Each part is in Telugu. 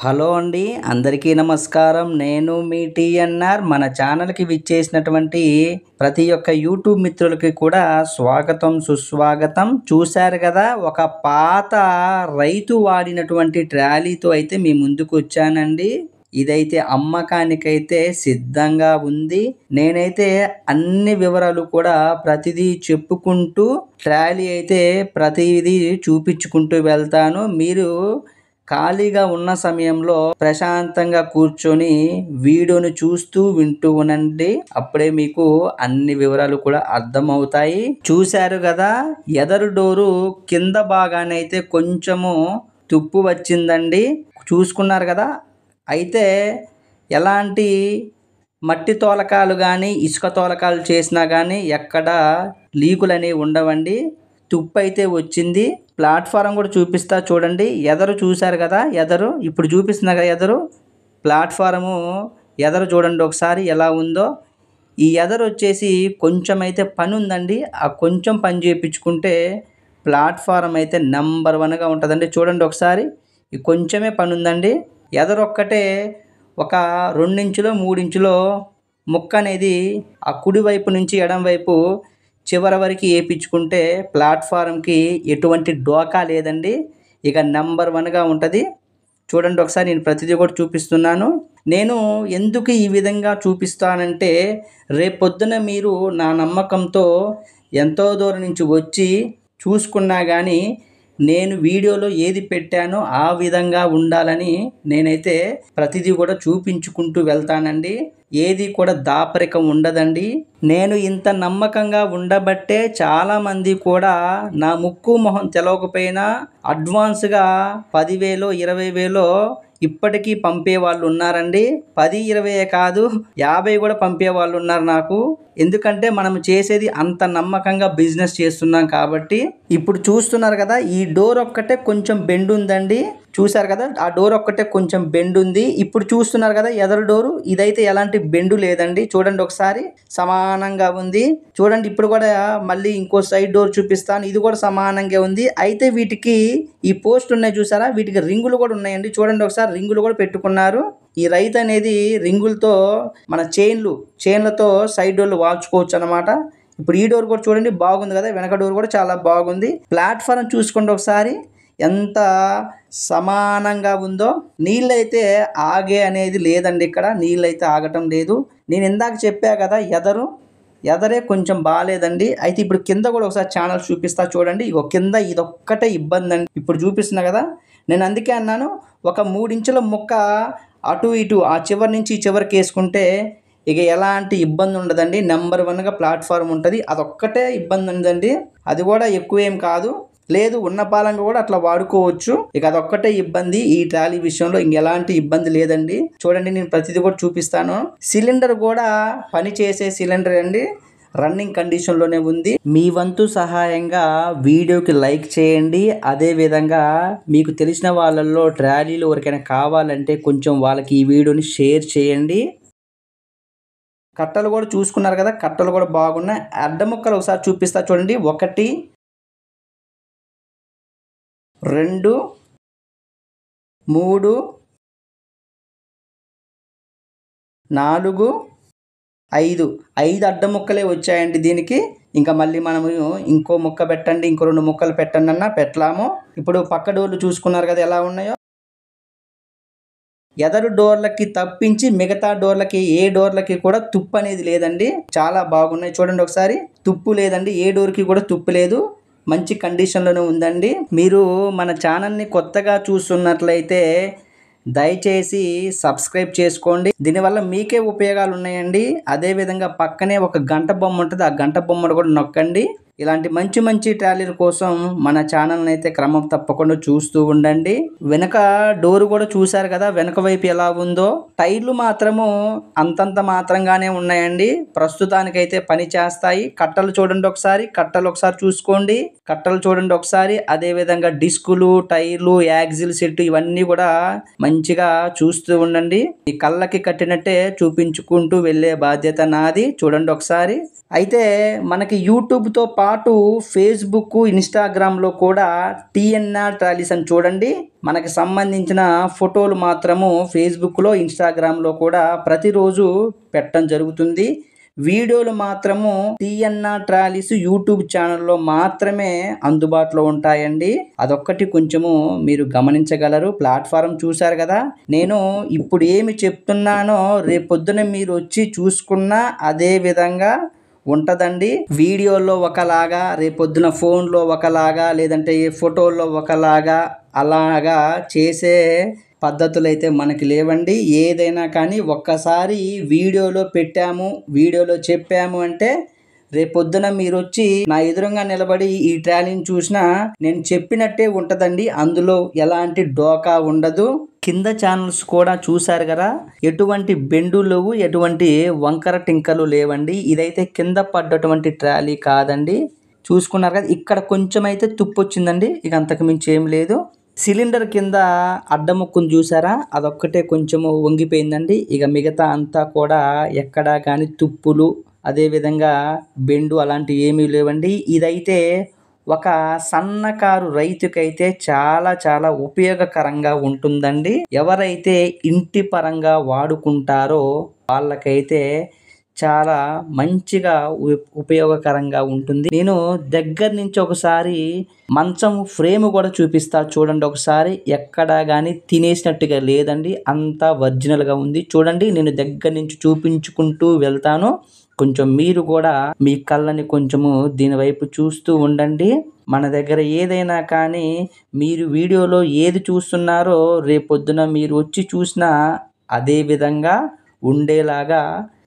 హలో అండి, అందరికీ నమస్కారం. నేను మీ టీఎన్ఆర్. మన ఛానల్‌కి విచ్చేసినటువంటి ప్రతి ఒక్క యూట్యూబ్ మిత్రులకి కూడా స్వాగతం, సుస్వాగతం. చూశారు గదా! ఒక పాత రైతు వాడినటువంటి ట్రాలీతో అయితే మీ ముందుకొచ్చానండి. ఇదైతే అమ్మకానికైతే సిద్ధంగా ఉంది. నేనైతే అన్ని వివరాలు కూడా ప్రతిదీ చెప్పుకుంటూ ట్రాలీ అయితే ప్రతిదీ చూపించుకుంటూ వెళ్తాను. మీరు ఖాళీగా ఉన్న సమయంలో ప్రశాంతంగా కూర్చొని వీడియోని చూస్తూ వింటూ ఉండండి. అప్పుడే మీకు అన్ని వివరాలు కూడా అర్థమవుతాయి. చూశారు కదా, ఎదరు డోరు కింద భాగానైతే కొంచెము తుప్పు వచ్చిందండి. చూసుకున్నారు కదా. అయితే ఎలాంటి మట్టి తోలకాలు కానీ ఇసుక తోలకాలు చేసినా కానీ ఎక్కడ లీకులు అనేవి ఉండవండి. తుప్పు అయితే వచ్చింది. ప్లాట్ఫారం కూడా చూపిస్తా చూడండి. ఎదరు చూశారు కదా, ఎదరు ఇప్పుడు చూపిస్తున్నా కదా, ఎదరు ప్లాట్ఫారము ఎదరు చూడండి ఒకసారి ఎలా ఉందో. ఈ ఎదరు వచ్చేసి కొంచెం అయితే పని ఉందండి. ఆ కొంచెం పని చేయించుకుంటే ప్లాట్ఫారం అయితే నెంబర్ 1గా ఉంటుందండి. చూడండి ఒకసారి, ఈ కొంచెమే పని ఉందండి. ఎదరు ఒక్కటే ఒక 2 ఇంచులో 3 ఇంచులో ముక్క అనేది ఆ కుడి వైపు నుంచి ఎడం వైపు చివరి వరకు వేయించుకుంటే ప్లాట్ఫారంకి ఎటువంటి డోకా లేదండి. ఇక నెంబర్ 1గా ఉంటుంది. చూడండి ఒకసారి, నేను ప్రతిదీ కూడా చూపిస్తున్నాను. నేను ఎందుకు ఈ విధంగా చూపిస్తానంటే, రేపొద్దున మీరు నా నమ్మకంతో ఎంతో దూరం నుంచి వచ్చి చూసుకున్నా కానీ నేను వీడియోలో ఏది పెట్టానో ఆ విధంగా ఉండాలని నేనైతే ప్రతిదీ కూడా చూపించుకుంటూ వెళ్తానండి. ఏది కూడా దాపరికం ఉండదండి. నేను ఇంత నమ్మకంగా ఉండబట్టే చాలామంది కూడా నా ముక్కు మొహం తెలవకపోయినా అడ్వాన్స్గా 10,000 20,000 ఇప్పటికీ పంపే వాళ్ళు ఉన్నారండి. 10 20 కాదు, 50 కూడా పంపే వాళ్ళు ఉన్నారు నాకు. ఎందుకంటే మనం చేసేది అంత నమ్మకంగా బిజినెస్ చేస్తున్నాం కాబట్టి. ఇప్పుడు చూస్తున్నారు కదా, ఈ డోర్ ఒక్కటే కొంచెం బెండ్ ఉందండి. చూశారు కదా, ఆ డోర్ ఒక్కటే కొంచెం బెండ్ ఉంది. ఇప్పుడు చూస్తున్నారు కదా ఎదరు డోరు, ఇదైతే ఎలాంటి బెండు లేదండి. చూడండి ఒకసారి, సమానంగా ఉంది. చూడండి ఇప్పుడు కూడా మళ్ళీ ఇంకో సైడ్ డోర్ చూపిస్తాను. ఇది కూడా సమానంగా ఉంది. అయితే వీటికి ఈ పోస్ట్ ఉన్నాయి చూసారా, వీటికి రింగులు కూడా ఉన్నాయండి. చూడండి ఒకసారి, రింగులు కూడా పెట్టుకున్నారు. ఈ రైతు అనేది రింగులతో మన చైన్లతో సైడ్ డోర్లు వాల్చుకోవచ్చు అనమాట. ఇప్పుడు ఈ డోర్ కూడా చూడండి బాగుంది కదా, వెనక డోర్ కూడా చాలా బాగుంది. ప్లాట్ఫారం చూసుకోండి ఒకసారి ఎంత సమానంగా ఉందో. నీళ్ళైతే ఆగే అనేది లేదండి, ఇక్కడ నీళ్ళైతే ఆగటం లేదు. నేను ఇందాక చెప్పా కదా, ఎదరే కొంచెం బాగాలేదండి. అయితే ఇప్పుడు కింద కూడా ఒకసారి ఛానల్ చూపిస్తా చూడండి. ఇగో కింద ఇదొక్కటే ఇబ్బంది అండి. ఇప్పుడు చూపిస్తున్నా కదా, నేను అందుకే అన్నాను ఒక 3 ఇంచుల ముక్క అటు ఇటు ఆ చివరి నుంచి ఈ చివరికి వేసుకుంటే ఇక ఎలాంటి ఇబ్బంది ఉండదండి. నెంబర్ 1గా ప్లాట్ఫారం ఉంటుంది. అదొక్కటే ఇబ్బంది ఉందండి. అది కూడా ఎక్కువేం కాదు, లేదు ఉన్న పాలంగా కూడా అట్లా వాడుకోవచ్చు. ఇక అదొక్కటే ఇబ్బంది. ఈ ట్రాలీ విషయంలో ఇంకెలాంటి ఇబ్బంది లేదండి. చూడండి, నేను ప్రతిదీ కూడా చూపిస్తాను. సిలిండర్ కూడా పని చేసే సిలిండర్ అండి, రన్నింగ్ కండిషన్లోనే ఉంది. మీ వంతు సహాయంగా వీడియోకి లైక్ చేయండి. అదేవిధంగా మీకు తెలిసిన వాళ్ళల్లో ట్రాలీలు ఎవరికైనా కావాలంటే కొంచెం వాళ్ళకి ఈ వీడియోని షేర్ చేయండి. కట్టలు కూడా చూసుకున్నారు కదా, కట్టలు కూడా బాగున్నాయి. అడ్డముక్కలు ఒకసారి చూపిస్తా చూడండి. 1 2 3 4 5 అడ్డం ముక్కలే వచ్చాయండి దీనికి. ఇంకా మళ్ళీ మనము ఇంకో ముక్క పెట్టండి, ఇంకో 2 ముక్కలు పెట్టండి అన్నా పెట్టలాము. ఇప్పుడు పక్క డోర్లు చూసుకున్నారు కదా ఎలా ఉన్నాయో. ఎదరు డోర్లకి తప్పించి మిగతా డోర్లకి ఏ డోర్లకి కూడా తుప్పు అనేది లేదండి. చాలా బాగున్నాయి. చూడండి ఒకసారి, తుప్పు లేదండి. ఏ డోర్కి కూడా తుప్పు లేదు. మంచి కండిషన్లోనే ఉందండి. మీరు మన ఛానల్ని కొత్తగా చూస్తున్నట్లయితే దయచేసి సబ్స్క్రైబ్ చేసుకోండి. దీనివల్ల మీకే ఉపయోగాలు ఉన్నాయండి. అదేవిధంగా పక్కనే ఒక గంట బొమ్మ ఉంటుంది, ఆ గంట బొమ్మను కూడా నొక్కండి. ఇలాంటి మంచి ట్రాలీల కోసం మన ఛానల్ని అయితే క్రమం తప్పకుండా చూస్తూ ఉండండి. వెనక డోరు కూడా చూశారు కదా, వెనక వైపు ఎలా ఉందో. టైర్లు మాత్రము అంతంత మాత్రంగానే ఉన్నాయండి. ప్రస్తుతానికైతే పని చేస్తాయి. కట్టలు చూడండి ఒకసారి, చూసుకోండి. కట్టలు చూడండి ఒకసారి. అదేవిధంగా డిస్కులు, టైర్లు, యాక్సిల్ సెట్ ఇవన్నీ కూడా మంచిగా చూస్తూ ఉండండి. ఈ కళ్ళకి కట్టినట్టే చూపించుకుంటూ వెళ్ళే బాధ్యత నాది. చూడండి ఒకసారి. అయితే మనకి యూట్యూబ్తో పాటు పాటు ఫేస్బుక్, ఇన్స్టాగ్రామ్లో కూడా టీఎన్ఆర్ ట్రాలీస్ అని చూడండి. మనకి సంబంధించిన ఫోటోలు మాత్రము ఫేస్బుక్లో, ఇన్స్టాగ్రామ్లో కూడా ప్రతిరోజు పెట్టడం జరుగుతుంది. వీడియోలు మాత్రము టీఎన్ఆర్ ట్రాలీస్ యూట్యూబ్ ఛానల్లో మాత్రమే అందుబాటులో ఉంటాయండి. అదొక్కటి కొంచెము మీరు గమనించగలరు. ప్లాట్ఫారం చూశారు కదా. నేను ఇప్పుడు ఏమి చెప్తున్నానో రేపొద్దున మీరు వచ్చి చూసుకున్నా అదే విధంగా ఉంటుందండి. వీడియోలో ఒకలాగా, రేపొద్దున ఫోన్లో ఒకలాగా, లేదంటే ఫోటోల్లో ఒకలాగా అలాగా చేసే పద్ధతులు అయితే మనకి లేవండి. ఏదైనా కానీ ఒక్కసారి వీడియోలో పెట్టాము, వీడియోలో చెప్పాము అంటే రేపొద్దున మీరు వచ్చి నా ఎదురుగా నిలబడి ఈ ట్రాలీని చూసినా నేను చెప్పినట్టే ఉంటుందండి. అందులో ఎలాంటి డోకా ఉండదు. కింద ఛానల్స్ కూడా చూశారు కదా, ఎటువంటి బెండు లేవు, ఎటువంటి వంకర టింకలు లేవండి. ఇదైతే కింద పడ్డటువంటి ట్రాలీ కాదండి. చూసుకున్నారు కదా, ఇక్కడ కొంచెం అయితే తుప్పు వచ్చిందండి, ఇక అంతకు మించి ఏం లేదు. సిలిండర్ కింద అడ్డముక్కును చూసారా, అదొక్కటే కొంచెము వంగిపోయిందండి. ఇక మిగతా అంతా కూడా ఎక్కడా కానీ తుప్పులు, అదేవిధంగా బెండు అలాంటివి ఏమీ లేవండి. ఇదైతే ఒక సన్నకారు రైతుకైతే చాలా చాలా ఉపయోగకరంగా ఉంటుందండి. ఎవరైతే ఇంటి పరంగా వాడుకుంటారో వాళ్ళకైతే చాలా మంచిగా ఉపయోగకరంగా ఉంటుంది. నేను దగ్గర నుంచి ఒకసారి మంచం ఫ్రేమ్ కూడా చూపిస్తా చూడండి ఒకసారి. ఎక్కడా కానీ తినేసినట్టుగా లేదండి, అంతా ఒరిజినల్గా ఉంది. చూడండి, నేను దగ్గర నుంచి చూపించుకుంటూ వెళ్తాను. కొంచెం మీరు కూడా మీ కళ్ళని కొంచెము దీని వైపు చూస్తూ ఉండండి. మన దగ్గర ఏదైనా కానీ మీరు వీడియోలో ఏది చూస్తున్నారో రేపొద్దున మీరు వచ్చి చూసినా అదే విధంగా ఉండేలాగా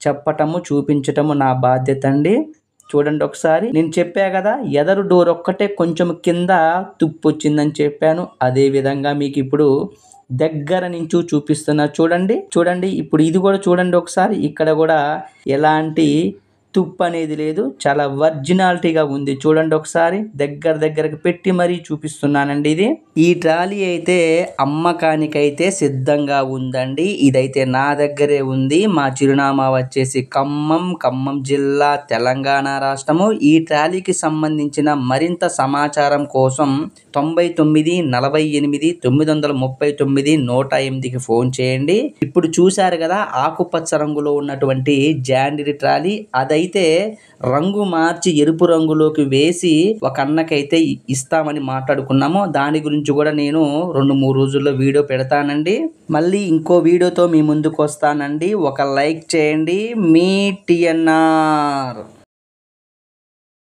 చెప్పటము, చూపించటము నా బాధ్యత అండి. చూడండి ఒకసారి, నేను చెప్పా కదా ఎదరు డోర్ ఒక్కటే కొంచెం కింద తుప్పు వచ్చిందని చెప్పాను. అదే విధంగా మీకు ఇప్పుడు దగ్గర నుంచి చూపిస్తున్నా చూడండి. ఇప్పుడు ఇది కూడా చూడండి ఒకసారి. ఇక్కడ కూడా ఎలాంటి తుప్పు అనేది లేదు, చాలా ఒరిజినాలిటీగా ఉంది. చూడండి ఒకసారి, దగ్గరకు పెట్టి మరీ చూపిస్తున్నానండి. ఈ ట్రాలీ అయితే అమ్మకానికైతే సిద్ధంగా ఉందండి. ఇదైతే నా దగ్గరే ఉంది. మా చిరునామా వచ్చేసి ఖమ్మం జిల్లా, తెలంగాణ రాష్ట్రము. ఈ ట్రాలీకి సంబంధించిన మరింత సమాచారం కోసం 99 48 939 108కి ఫోన్ చేయండి. ఇప్పుడు చూశారు కదా ఆకుపచ్చ రంగులో ఉన్నటువంటి జాండీర్ ట్రాలీ, అదైతే రంగు మార్చి ఎరుపు రంగులోకి వేసి ఒక అన్నకైతే ఇస్తామని మాట్లాడుకున్నాము. దాని గురించి కూడా నేను 2-3 రోజుల్లో వీడియో పెడతానండి. మళ్ళీ ఇంకో వీడియోతో మీ ముందుకు వస్తానండి. ఒక లైక్ చేయండి. మీ టీఎన్ఆర్.